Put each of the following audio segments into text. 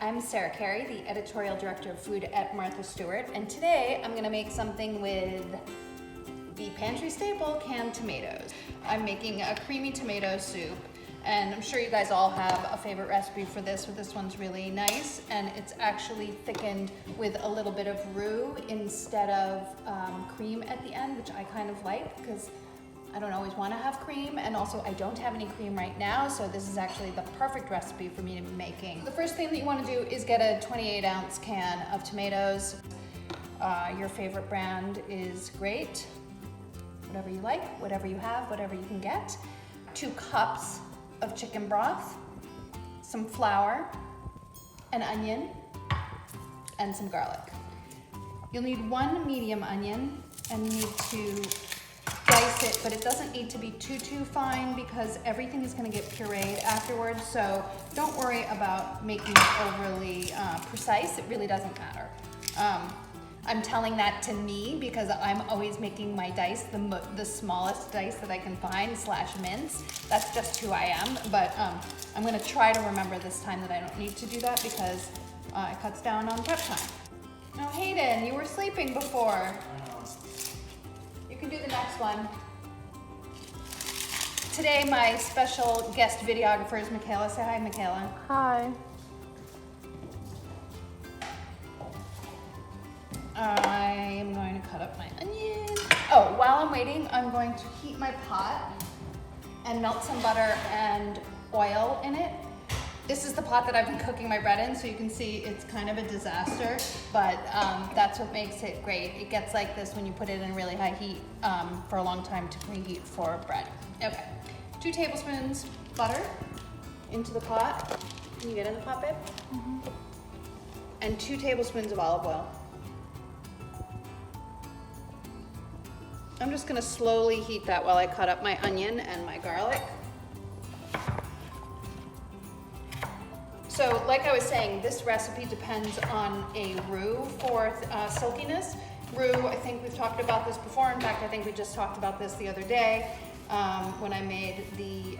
I'm Sarah Carey, the editorial director of food at Martha Stewart, and today I'm gonna make something with the pantry staple, canned tomatoes. I'm making a creamy tomato soup, and I'm sure you guys all have a favorite recipe for this, but this one's really nice, and it's actually thickened with a little bit of roux instead of cream at the end, which I kind of like because I don't always want to have cream, and also I don't have any cream right now, so this is actually the perfect recipe for me to be making. The first thing that you want to do is get a 28-ounce can of tomatoes. Your favorite brand is great. Whatever you like, whatever you have, whatever you can get. 2 cups of chicken broth, some flour, an onion, and some garlic. You'll need 1 medium onion, and you need to dice it, but it doesn't need to be too fine because everything is going to get pureed afterwards, so don't worry about making it overly precise. It really doesn't matter. I'm telling that to me because I'm always making my dice the smallest dice that I can find / mince. That's just who I am, but I'm going to try to remember this time that I don't need to do that because it cuts down on prep time. Oh, Hayden, you were sleeping before. You can do the next one. Today, my special guest videographer is Michaela. Say hi, Michaela. Hi. I am going to cut up my onion. Oh, while I'm waiting, I'm going to heat my pot and melt some butter and oil in it. This is the pot that I've been cooking my bread in, so you can see it's kind of a disaster, but that's what makes it great. It gets like this when you put it in really high heat for a long time to preheat for bread. Okay, 2 tablespoons butter into the pot. Can you get in the pot, babe? Mm-hmm. And 2 tablespoons of olive oil. I'm just gonna slowly heat that while I cut up my onion and my garlic. So like I was saying, this recipe depends on a roux for silkiness. Roux, I think we've talked about this before. In fact, I think we just talked about this the other day when I made the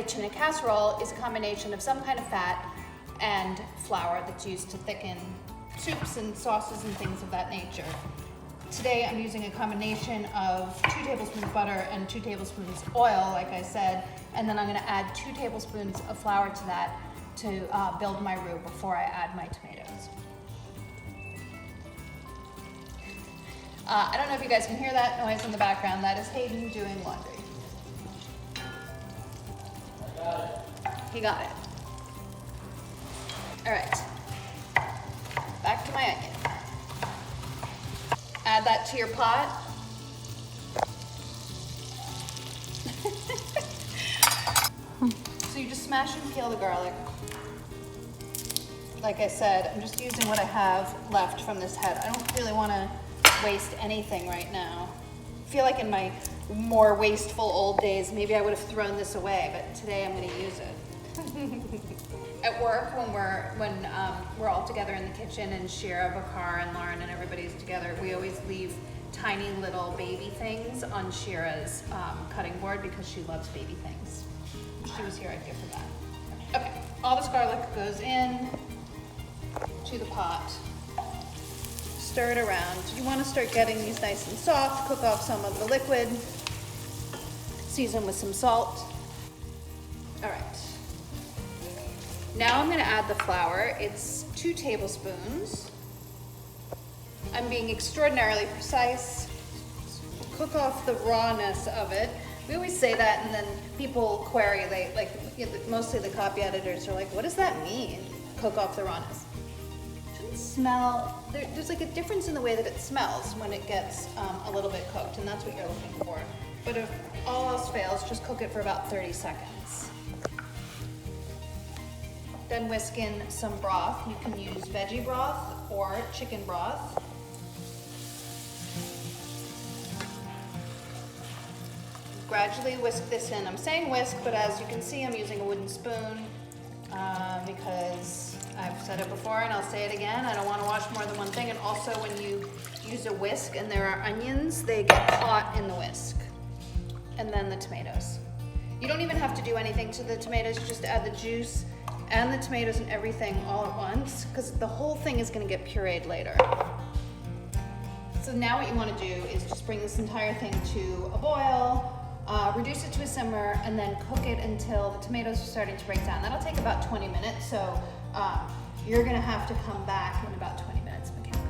tuna casserole. Is a combination of some kind of fat and flour that's used to thicken soups and sauces and things of that nature. Today I'm using a combination of 2 tablespoons butter and 2 tablespoons oil, like I said, and then I'm going to add 2 tablespoons of flour to that to build my roux before I add my tomatoes. I don't know if you guys can hear that noise in the background. That is Hayden doing laundry. I got it. He got it. All right, back to my onion. Add that to your pot. So you just smash and peel the garlic. Like I said, I'm just using what I have left from this head. I don't really want to waste anything right now. I feel like in my more wasteful old days, maybe I would have thrown this away, but today I'm going to use it. At work, when we're all together in the kitchen and Shira, Bakar, and Lauren and everybody's together, we always leave tiny little baby things on Shira's cutting board because she loves baby things. If she was here, I'd give her that. Okay, all this garlic goes in to the pot. Stir it around. You want to start getting these nice and soft. Cook off some of the liquid. Season with some salt. All right. Now I'm going to add the flour. It's 2 tablespoons. I'm being extraordinarily precise. Cook off the rawness of it. We always say that, and then people query. Mostly the copy editors are like, "What does that mean? Cook off the rawness." It shouldn't smell. There's like a difference in the way that it smells when it gets a little bit cooked, and that's what you're looking for. But if all else fails, just cook it for about 30 seconds. Then whisk in some broth. You can use veggie broth or chicken broth. Gradually whisk this in. I'm saying whisk, but as you can see, I'm using a wooden spoon because I've said it before and I'll say it again. I don't want to wash more than one thing. And also when you use a whisk and there are onions, they get caught in the whisk. And then the tomatoes. You don't even have to do anything to the tomatoes. You just add the juice and the tomatoes and everything all at once, because the whole thing is gonna get pureed later. So now what you wanna do is just bring this entire thing to a boil, reduce it to a simmer, and then cook it until the tomatoes are starting to break down. That'll take about 20 minutes, so you're gonna have to come back in about 20 minutes, McKenna.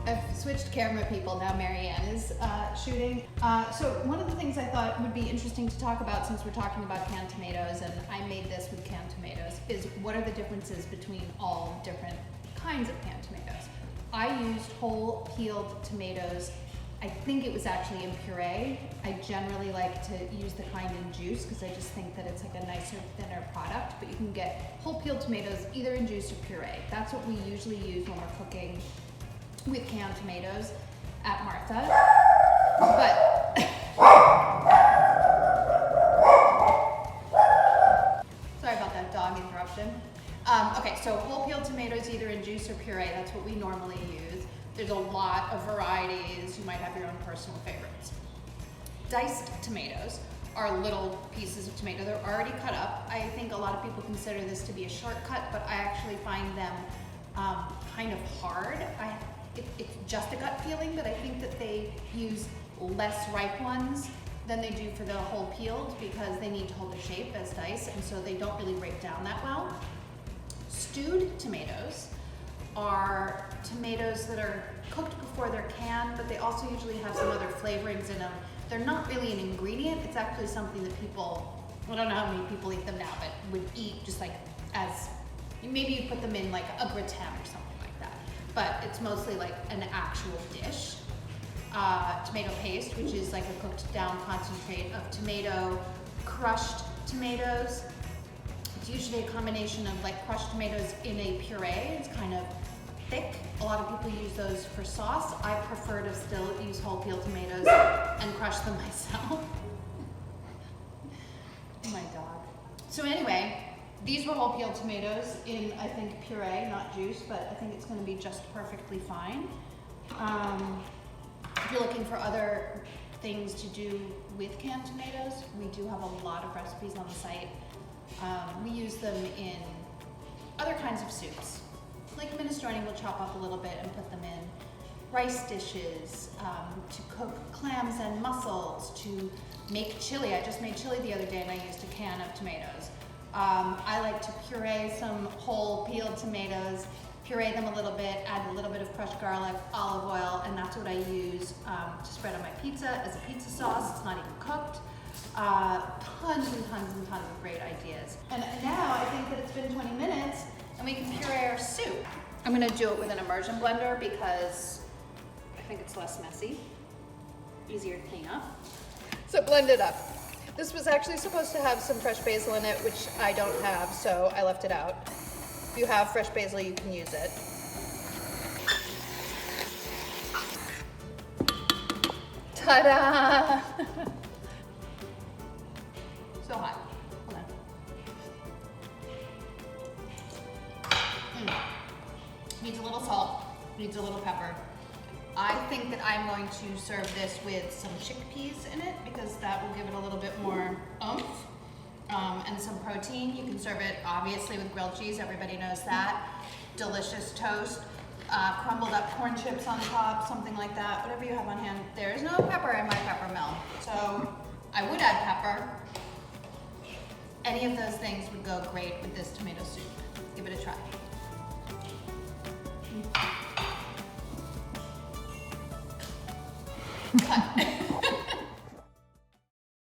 I've switched camera people, now Marianne is shooting. So one of the things I thought would be interesting to talk about, since we're talking about canned tomatoes, and I made this with canned tomatoes, is what are the differences between all different kinds of canned tomatoes. I used whole peeled tomatoes. I think it was actually in puree. I generally like to use the kind in juice because I just think that it's like a nicer, thinner product, but you can get whole peeled tomatoes either in juice or puree. That's what we usually use when we're cooking with canned tomatoes at Martha. But sorry about that dog interruption. Okay, so whole peeled tomatoes either in juice or puree, that's what we normally use. There's a lot of varieties. You might have your own personal favorites. Diced tomatoes are little pieces of tomato. They're already cut up. I think a lot of people consider this to be a shortcut, but I actually find them kind of hard. It's just a gut feeling, but I think that they use less ripe ones than they do for the whole peeled because they need to hold their shape as dice, and so they don't really break down that well. Stewed tomatoes are tomatoes that are cooked before they're canned, but they also usually have some other flavorings in them. They're not really an ingredient. It's actually something that people, I don't know how many people eat them now, but would eat just like as, maybe you put them in like a gratin or something like that. But it's mostly like an actual dish. Tomato paste, which is like a cooked down concentrate of tomato, crushed tomatoes. It's usually a combination of like crushed tomatoes in a puree. It's kind of thick. A lot of people use those for sauce. I prefer to still use whole peeled tomatoes and crush them myself. My dog. So anyway, these were whole peeled tomatoes in, I think, puree, not juice, but I think it's gonna be just perfectly fine. If you're looking for other things to do with canned tomatoes, we do have a lot of recipes on the site. We use them in other kinds of soups. Like minestrone, we'll chop up a little bit and put them in rice dishes, to cook clams and mussels, to make chili. I just made chili the other day and I used a can of tomatoes. I like to puree some whole peeled tomatoes, puree them a little bit, add a little bit of crushed garlic, olive oil, and that's what I use to spread on my pizza as a pizza sauce. It's not even cooked. Tons and tons and tons of great ideas. And now I think that it's been 20 minutes and we can puree our soup. I'm gonna do it with an immersion blender because I think it's less messy, easier to clean up. So blend it up. This was actually supposed to have some fresh basil in it, which I don't have, so I left it out. If you have fresh basil, you can use it. Ta-da! So hot. Hold on. Needs a little salt, needs a little pepper. I think that I'm going to serve this with some chickpeas in it because that will give it a little bit more oomph and some protein. You can serve it obviously with grilled cheese, everybody knows that. Delicious toast, crumbled up corn chips on top, something like that, whatever you have on hand. There is no pepper in my pepper mill, so I would add pepper. Any of those things would go great with this tomato soup. Give it a try. Cut.